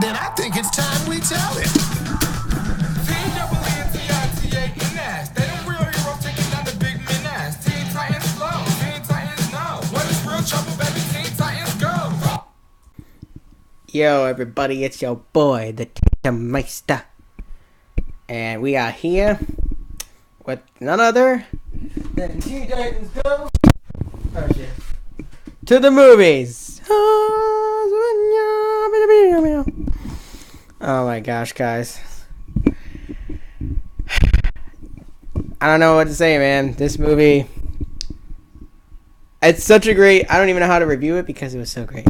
Then I think it's time we tell it. TEEEN, they them real heroes taking down the big menace. Teen Titans flow, Teen Titans know. What is real trouble, baby? Teen Titans go. Yo, everybody, it's your boy, the Meister. And we are here with none other than Teen Titans Go. Oh, shit. To the movies. Oh my gosh, guys. I don't know what to say, man. This movie, it's such a great, I don't even know how to review it because it was so great.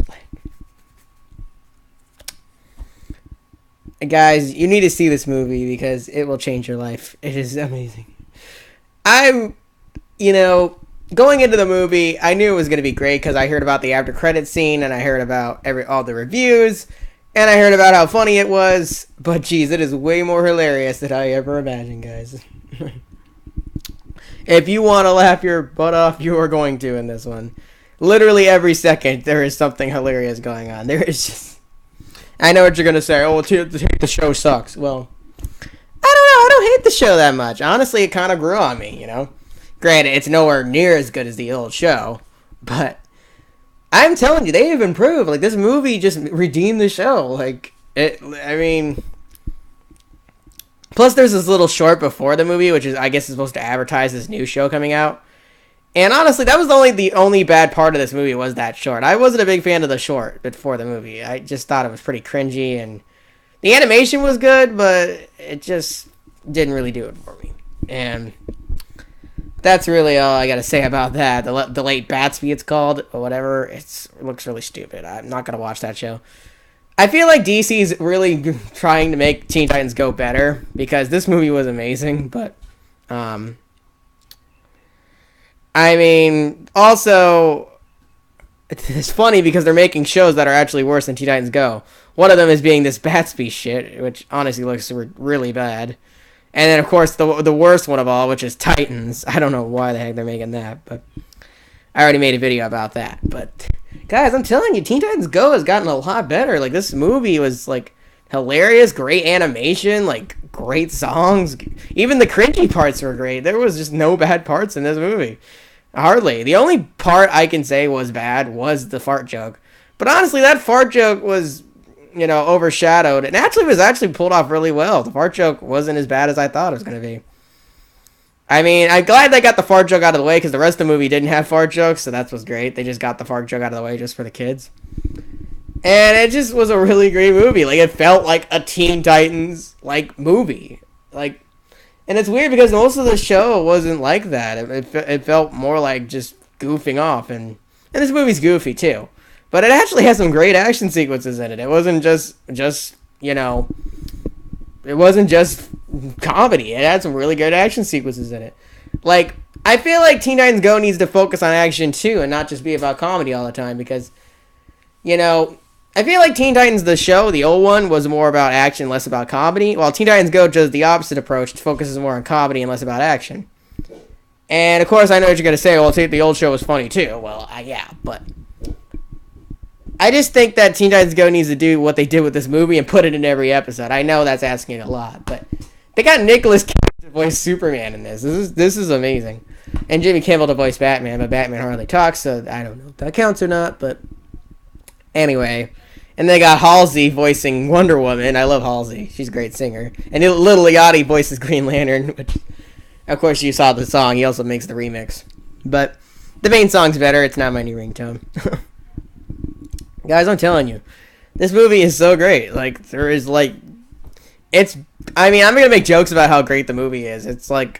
Guys, you need to see this movie because it will change your life. It is amazing. Going into the movie, I knew it was going to be great because I heard about the after credit scene and I heard about all the reviews and I heard about how funny it was. But geez, it is way more hilarious than I ever imagined, guys. If you want to laugh your butt off, you are going to in this one. Literally every second, there is something hilarious going on. There is just... I know what you're going to say. Oh, the show sucks. Well, I don't know. I don't hate the show that much. Honestly, it kind of grew on me, you know? Granted, it's nowhere near as good as the old show. But I'm telling you, they have improved. Like, this movie just redeemed the show. Like, plus, there's this little short before the movie, which is, I guess, is supposed to advertise this new show coming out. And honestly, that was the only bad part of this movie was that short. I wasn't a big fan of the short before the movie. I just thought it was pretty cringy, and the animation was good, but it just didn't really do it for me. And that's really all I gotta say about that. The Late Batsby, it's called, or whatever. It looks really stupid. I'm not gonna watch that show. I feel like DC's really trying to make Teen Titans Go better, because this movie was amazing, but... also, it's funny because they're making shows that are actually worse than Teen Titans Go. One of them is being this Batsby shit, which honestly looks really bad. And then, of course, the worst one of all, which is Titans. I don't know why the heck they're making that, but I already made a video about that. But, guys, I'm telling you, Teen Titans Go has gotten a lot better. Like, this movie was, like, hilarious, great animation, like, great songs. Even the cringy parts were great. There was just no bad parts in this movie. Hardly. The only part I can say was bad was the fart joke. But honestly, that fart joke was, overshadowed. And was actually pulled off really well. The fart joke wasn't as bad as I thought it was going to be. I'm glad they got the fart joke out of the way because the rest of the movie didn't have fart jokes, so that was great. They just got the fart joke out of the way just for the kids. And it just was a really great movie. Like, it felt like a Teen Titans, movie. And it's weird because most of the show wasn't like that. It felt more like just goofing off. And this movie's goofy, too. But it actually has some great action sequences in it. It wasn't just it wasn't just comedy. It had some really good action sequences in it. Like, I feel like Teen Titans Go needs to focus on action, too, and not just be about comedy all the time. Because, I feel like Teen Titans, the show, the old one, was more about action, less about comedy. While Teen Titans Go does the opposite approach. It focuses more on comedy and less about action. And, of course, I know what you're going to say. Well, the old show was funny, too. Well, yeah, but... I just think that Teen Titans Go needs to do what they did with this movie and put it in every episode. I know that's asking a lot, but... They got Nicolas Cage to voice Superman in this. This is amazing. And Jimmy Kimmel to voice Batman, but Batman hardly talks, so I don't know if that counts or not, but... Anyway... And they got Halsey voicing Wonder Woman. I love Halsey. She's a great singer. And Lil Yachty voices Green Lantern, which, of course, you saw the song. He also makes the remix. But the main song's better. It's not my new ringtone. Guys, I'm telling you. This movie is so great. There is, I'm going to make jokes about how great the movie is. It's this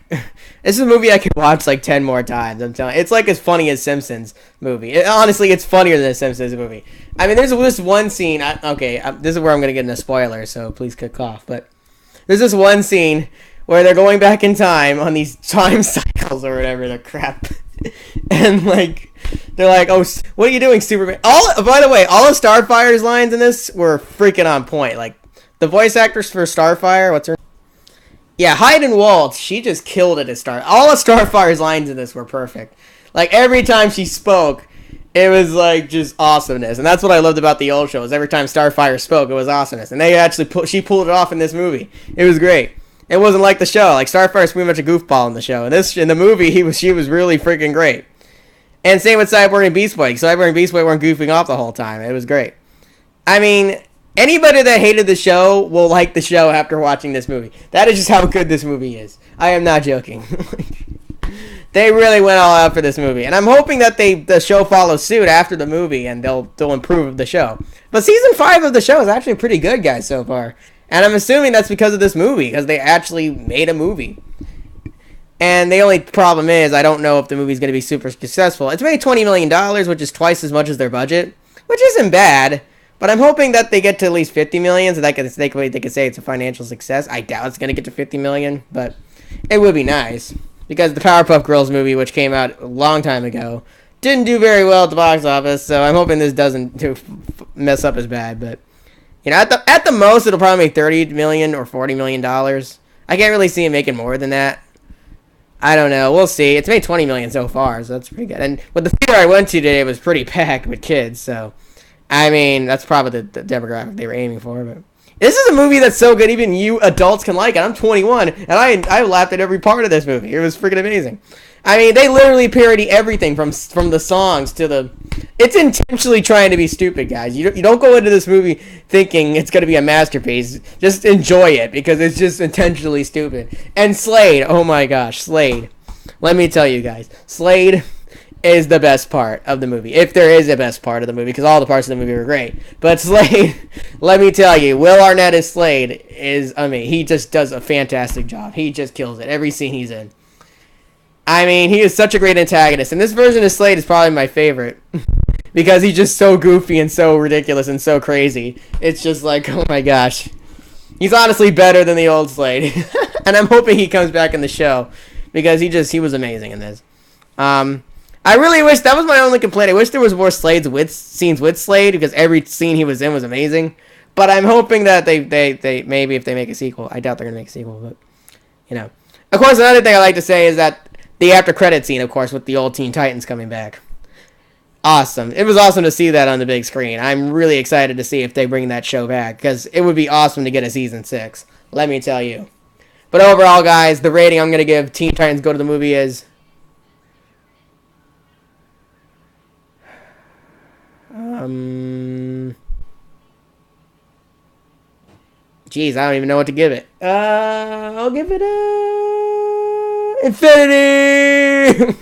is a movie I could watch 10 more times. I'm telling you. It's as funny as Simpsons movie. Honestly, it's funnier than a Simpsons movie. There's this one scene. This is where I'm going to get into spoilers, so please click off. But there's this one scene where they're going back in time on these time cycles or whatever the crap. And, they're like, oh, what are you doing, Superman? By the way, all of Starfire's lines in this were freaking on point. The voice actress for Starfire, what's her? Yeah, Hayden Waltz, she just killed it as All of Starfire's lines in this were perfect. Every time she spoke, It was like just awesomeness, and that's what I loved about the old show. Is every time Starfire spoke, it was awesomeness, and they actually she pulled it off in this movie. It was great. It wasn't like the show. Like Starfire's pretty much a goofball in the show. In the movie, she was really freaking great. And same with Cyborg and Beast Boy. Cyborg and Beast Boy weren't goofing off the whole time. It was great. I mean, anybody that hated the show will like the show after watching this movie. That is just how good this movie is. I am not joking. They really went all out for this movie, and I'm hoping that the show follows suit after the movie, and they'll improve the show. But season 5 of the show is actually pretty good, guys, so far, and I'm assuming that's because of this movie, because they actually made a movie. And the only problem is, I don't know if the movie's going to be super successful. It's made $20 million, which is twice as much as their budget, which isn't bad. But I'm hoping that they get to at least $50 million, so that they can say it's a financial success. I doubt it's going to get to $50 million, but it would be nice. Because the Powerpuff Girls movie, which came out a long time ago, didn't do very well at the box office, so I'm hoping this doesn't mess up as bad. But, you know, at the most, it'll probably make $30 million or $40 million. I can't really see it making more than that. I don't know. We'll see. It's made $20 million so far, so that's pretty good. And with the theater I went to today, it was pretty packed with kids, so, I mean, that's probably the demographic they were aiming for, but... This is a movie that's so good even you adults can like it. I'm 21, and I laughed at every part of this movie. It was freaking amazing. I mean, they literally parody everything from the songs to the... It's intentionally trying to be stupid, guys. You don't go into this movie thinking it's going to be a masterpiece. Just enjoy it, because it's just intentionally stupid. And Slade, oh my gosh, Slade. Let me tell you guys, Slade is the best part of the movie, if there is a best part of the movie, because all the parts of the movie were great. But Slade, let me tell you, Will Arnett as Slade is, I mean, he just does a fantastic job. He just kills it every scene he's in. I mean, he is such a great antagonist, and this version of Slade is probably my favorite because he's just so goofy and so ridiculous and so crazy. It's just like, oh my gosh, he's honestly better than the old Slade, and I'm hoping he comes back in the show because he was amazing in this. I really wish, that was my only complaint. I wish there was more scenes with Slade, because every scene he was in was amazing. But I'm hoping that they maybe if they make a sequel, I doubt they're gonna make a sequel, but you know. Of course, another thing I like to say is that the after credit scene, of course, with the old Teen Titans coming back. Awesome. It was awesome to see that on the big screen. I'm really excited to see if they bring that show back, because it would be awesome to get a season 6. Let me tell you. But overall, guys, the rating I'm gonna give Teen Titans Go to the Movie is... Jeez, I don't even know what to give it. I'll give it a... Infinity!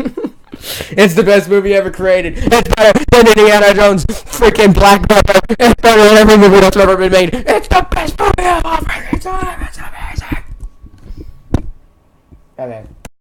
It's the best movie ever created. It's better than Indiana Jones' freaking Black Panther. It's better than every movie that's ever been made. It's the best movie of all freaking time. It's amazing. Okay.